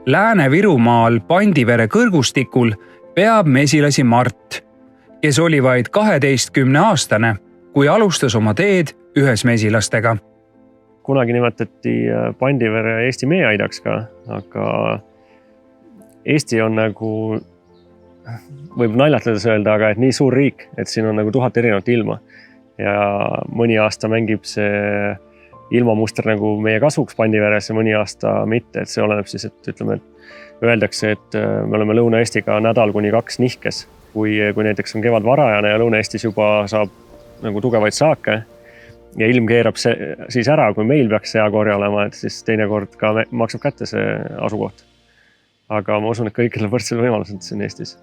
Lääne-Virumaal Pandivere kõrgustikul peab mesilasi Mart, kes oli vaid 12-aastane, kui alustas oma teed ühes mesilastega. Kunagi nimetati Pandivere Eesti meeaidaks ka, aga Eesti on nagu, võib naljatledes öelda, aga et nii suur riik, et siin on nagu 1000 erinevat ilma. Ja mõni aasta mängib see ilmamuster nagu meie kasuks Pandiveres ja mõni aasta mitte. Et see oleneb siis, et ütleme, et öeldakse, et me oleme Lõuna-Eestiga nädal kuni 2 nihkes. Kui näiteks on kevad varajane ja Lõuna-Eestis juba saab nagu tugevaid saake ja ilm keerab siis ära, kui meil peaks see korja olema, et siis teinekord ka maksab kätte see asukoht. Aga ma usun, et kõikidel võrdsed võimalused siin Eestis.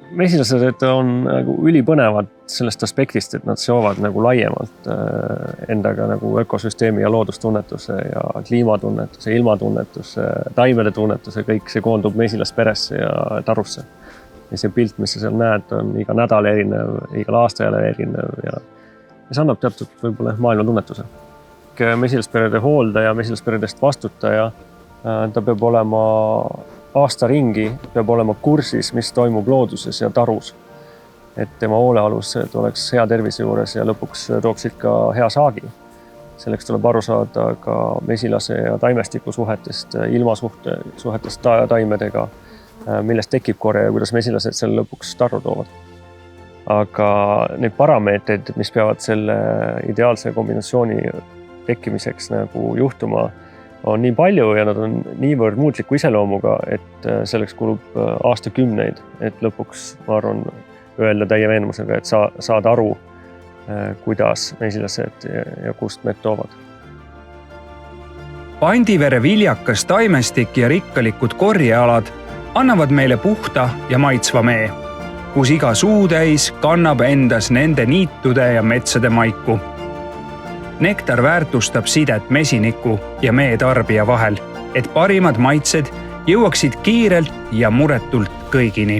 Mesilased on nagu ülipõnevad sellest aspektist, et nad seovad nagu laiemalt endaga nagu ökosüsteemi ja loodustunnetuse ja kliimatunnetuse, ilmatunnetuse, taimede tunnetuse, kõik see koondub mesilasperesse ja tarusse. Ja see pilt, mis sa seal näed, on iga nädal erinev, igal aastajale erinev ja see annab teatud võib-olla maailma tunnetuse. Mesilasperede hooldaja, mesilasperedest vastutaja, ta peab olema aasta ringi, peab olema kursis, mis toimub looduses ja tarus. Et tema hoolealused oleks hea tervise juures ja lõpuks tooksid ka hea saagi. Selleks tuleb aru saada ka mesilase ja taimestiku suhetest, ilmasuhetest taimedega, millest tekib korje ja kuidas mesilased selle lõpuks tarru toovad. Aga need parameetrid, mis peavad selle ideaalse kombinatsiooni tekkimiseks nagu juhtuma, on nii palju ja nad on niivõrd muutliku iseloomuga, et selleks kulub aastakümneid, et lõpuks, ma arvan, öelda täie veenmusega, et saad aru, kuidas mesilased ja kust need toovad. Pandivere viljakas taimestik ja rikkalikud korjealad annavad meile puhta ja maitsva mee, kus iga suutäis kannab endas nende niitude ja metsade maiku. Nektar väärtustab sidet mesiniku ja mee tarbija vahel, et parimad maitsed jõuaksid kiirelt ja muretult kõigini.